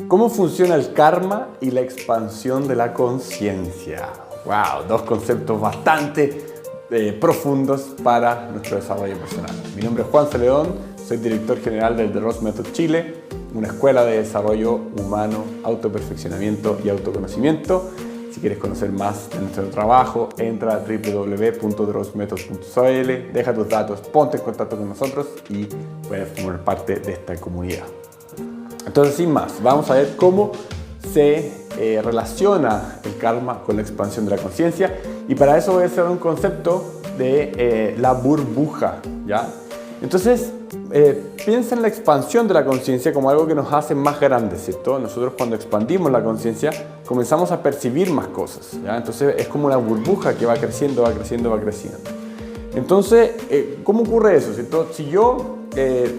¿Cómo funciona el karma y la expansión de la conciencia? ¡Wow! Dos conceptos bastante profundos para nuestro desarrollo personal. Mi nombre es Juan Celedón, soy director general del The Rose Method Chile, una escuela de desarrollo humano, autoperfeccionamiento y autoconocimiento. Si quieres conocer más de nuestro trabajo, entra a www.therosemethod.cl, deja tus datos, ponte en contacto con nosotros y puedes formar parte de esta comunidad. Entonces, sin más, vamos a ver cómo se relaciona el karma con la expansión de la conciencia, y para eso voy a hacer un concepto de la burbuja, ¿ya? Entonces, piensa en la expansión de la conciencia como algo que nos hace más grandes, ¿cierto? Nosotros cuando expandimos la conciencia comenzamos a percibir más cosas, ¿ya? Entonces es como una burbuja que va creciendo, va creciendo, va creciendo. Entonces, ¿cómo ocurre eso, ¿cierto? Si yo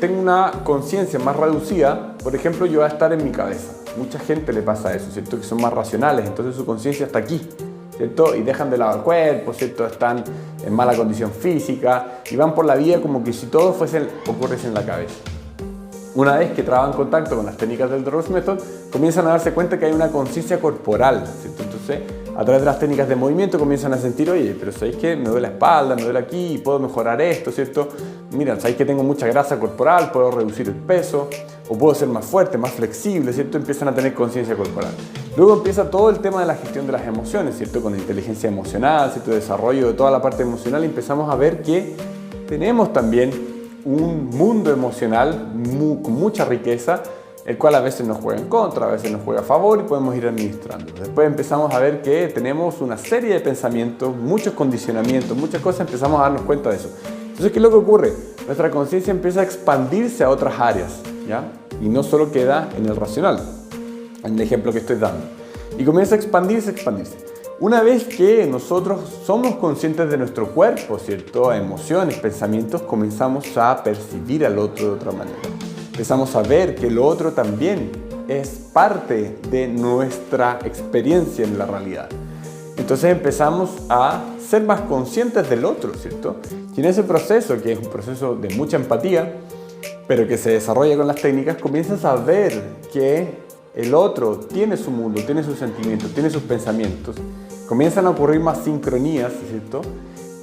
tengo una conciencia más reducida, por ejemplo, yo voy a estar en mi cabeza. Mucha gente le pasa eso, ¿cierto? Que son más racionales, entonces su conciencia está aquí, ¿cierto? Y dejan de lado el cuerpo, ¿cierto? Están en mala condición física y van por la vida como que si todo ocurriese en la cabeza. Una vez que trabajan en contacto con las técnicas del The Rose Method, comienzan a darse cuenta que hay una conciencia corporal, ¿cierto? Entonces, a través de las técnicas de movimiento comienzan a sentir, oye, pero ¿sabéis qué? Me duele la espalda, me duele aquí, puedo mejorar esto, ¿cierto? Mira, ¿sabéis que tengo mucha grasa corporal? Puedo reducir el peso, o puedo ser más fuerte, más flexible, ¿cierto? Empiezan a tener conciencia corporal. Luego empieza todo el tema de la gestión de las emociones, ¿cierto? Con la inteligencia emocional, ¿cierto? El desarrollo de toda la parte emocional, y empezamos a ver que tenemos también un mundo emocional con mucha riqueza, el cual a veces nos juega en contra, a veces nos juega a favor, y podemos ir administrando. Después empezamos a ver que tenemos una serie de pensamientos, muchos condicionamientos, muchas cosas, empezamos a darnos cuenta de eso. Entonces, ¿qué es lo que ocurre? Nuestra conciencia empieza a expandirse a otras áreas, ¿ya? Y no solo queda en el racional, en el ejemplo que estoy dando. Y comienza a expandirse, expandirse. Una vez que nosotros somos conscientes de nuestro cuerpo, ¿cierto? Emociones, pensamientos, comenzamos a percibir al otro de otra manera. Empezamos a ver que lo otro también es parte de nuestra experiencia en la realidad. Entonces empezamos a ser más conscientes del otro, ¿cierto? Y en ese proceso, que es un proceso de mucha empatía, pero que se desarrolla con las técnicas, comienzas a ver que el otro tiene su mundo, tiene sus sentimientos, tiene sus pensamientos. Comienzan a ocurrir más sincronías, ¿cierto?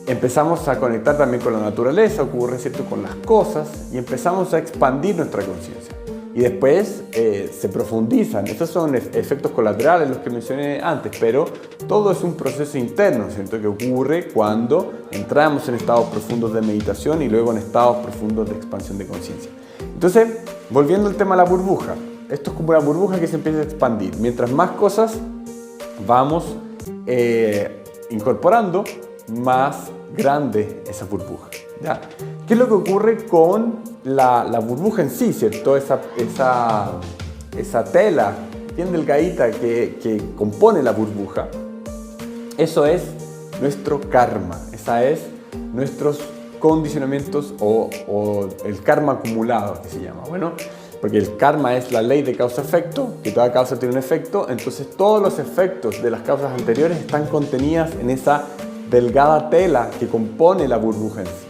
Empezamos a conectar también con la naturaleza, ocurre, ¿cierto?, con las cosas, y empezamos a expandir nuestra conciencia. Y después se profundizan. Estos son efectos colaterales, los que mencioné antes, pero todo es un proceso interno, ¿cierto?, que ocurre cuando entramos en estados profundos de meditación y luego en estados profundos de expansión de conciencia. Entonces, volviendo al tema de la burbuja, esto es como una burbuja que se empieza a expandir. Mientras más cosas vamos incorporando, más grande esa burbuja, ¿ya? ¿Qué es lo que ocurre con la burbuja en sí, ¿cierto? Esa tela bien delgadita que compone la burbuja. Eso es nuestro karma, esa es nuestros condicionamientos o el karma acumulado, que se llama. Bueno, porque el karma es la ley de causa-efecto, que toda causa tiene un efecto, entonces todos los efectos de las causas anteriores están contenidas en esa delgada tela que compone la burbuja en sí.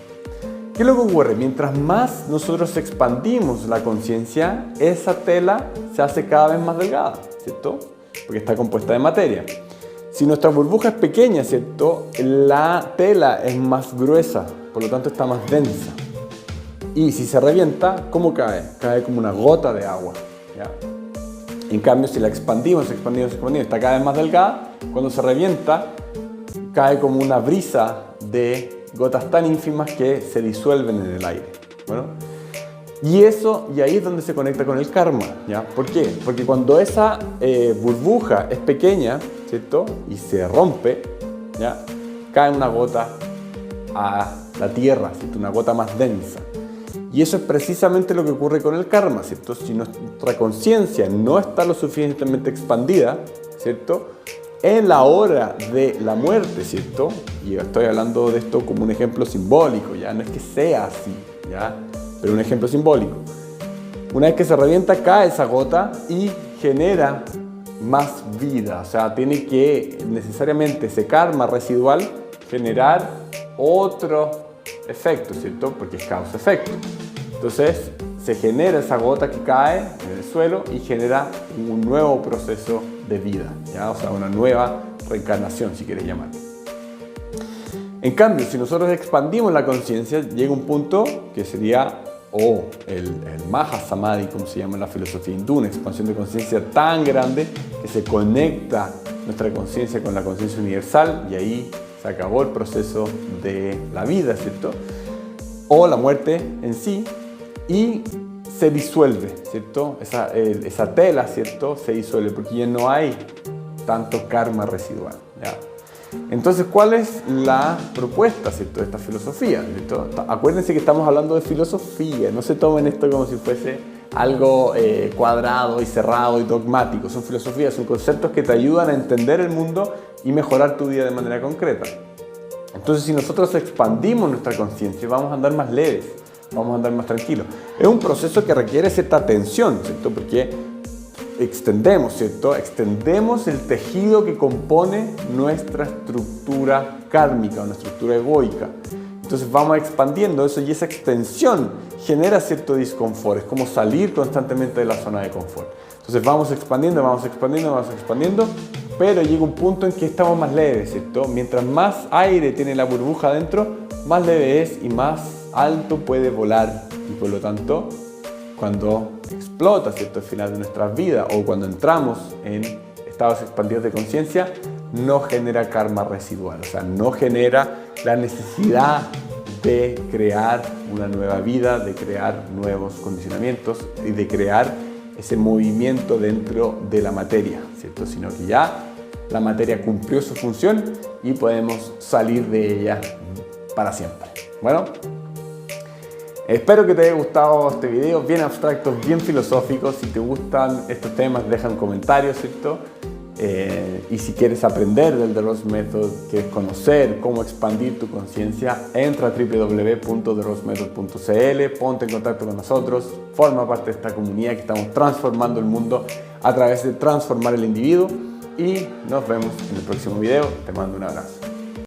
¿Qué es lo que ocurre? Mientras más nosotros expandimos la conciencia, esa tela se hace cada vez más delgada, ¿cierto? Porque está compuesta de materia. Si nuestra burbuja es pequeña, ¿cierto?, la tela es más gruesa, por lo tanto está más densa. Y si se revienta, ¿cómo cae? Cae como una gota de agua, ¿ya? En cambio, si la expandimos, está cada vez más delgada, cuando se revienta, cae como una brisa de gotas tan ínfimas que se disuelven en el aire. Bueno, y ahí es donde se conecta con el karma, ¿ya? ¿Por qué? Porque cuando esa burbuja es pequeña, ¿cierto?, y se rompe, ¿ya?, cae una gota a la tierra, ¿cierto?, una gota más densa. Y eso es precisamente lo que ocurre con el karma, ¿cierto? Si nuestra conciencia no está lo suficientemente expandida, ¿cierto?, en la hora de la muerte, ¿cierto? Y estoy hablando de esto como un ejemplo simbólico, ¿ya? No es que sea así, ¿ya? Pero un ejemplo simbólico. Una vez que se revienta, cae esa gota y genera más vida. O sea, tiene que necesariamente ese karma residual generar otro efecto, ¿cierto? Porque es causa-efecto. Entonces, se genera esa gota que cae en el suelo y genera un nuevo proceso de vida, ¿ya? O sea, una nueva reencarnación, si quieres llamarlo. En cambio, si nosotros expandimos la conciencia, llega un punto que sería el Mahasamadhi, como se llama en la filosofía hindú, una expansión de conciencia tan grande que se conecta nuestra conciencia con la conciencia universal y ahí se acabó el proceso de la vida, ¿cierto? O la muerte en sí, y se disuelve, ¿cierto? Esa tela, ¿cierto? Se disuelve porque ya no hay tanto karma residual, ¿ya? Entonces, ¿cuál es la propuesta, ¿cierto?, de esta filosofía, ¿cierto? Acuérdense que estamos hablando de filosofía, no se tomen esto como si fuese algo cuadrado y cerrado y dogmático. Son filosofías, son conceptos que te ayudan a entender el mundo y mejorar tu vida de manera concreta. Entonces, si nosotros expandimos nuestra conciencia, vamos a andar más leves, vamos a andar más tranquilos. Es un proceso que requiere cierta atención, ¿cierto? Porque extendemos, ¿cierto? Extendemos el tejido que compone nuestra estructura kármica, una estructura egoica. Entonces vamos expandiendo eso y esa extensión genera cierto disconfort. Es como salir constantemente de la zona de confort. Entonces vamos expandiendo, vamos expandiendo, vamos expandiendo, pero llega un punto en que estamos más leves, ¿cierto? Mientras más aire tiene la burbuja adentro, más leve es y más alto puede volar. Y por lo tanto, cuando explota, ¿cierto?, al final de nuestras vidas o cuando entramos en estados expandidos de conciencia, no genera karma residual, o sea, no genera la necesidad de crear una nueva vida, de crear nuevos condicionamientos y de crear ese movimiento dentro de la materia, ¿cierto? Sino que ya la materia cumplió su función y podemos salir de ella para siempre. Bueno, espero que te haya gustado este video, bien abstracto, bien filosófico. Si te gustan estos temas, deja un comentario, ¿cierto? Y si quieres aprender del The Rose Method, quieres conocer cómo expandir tu conciencia, entra a www.therosemethod.cl, ponte en contacto con nosotros, forma parte de esta comunidad que estamos transformando el mundo a través de transformar el individuo y nos vemos en el próximo video. Te mando un abrazo.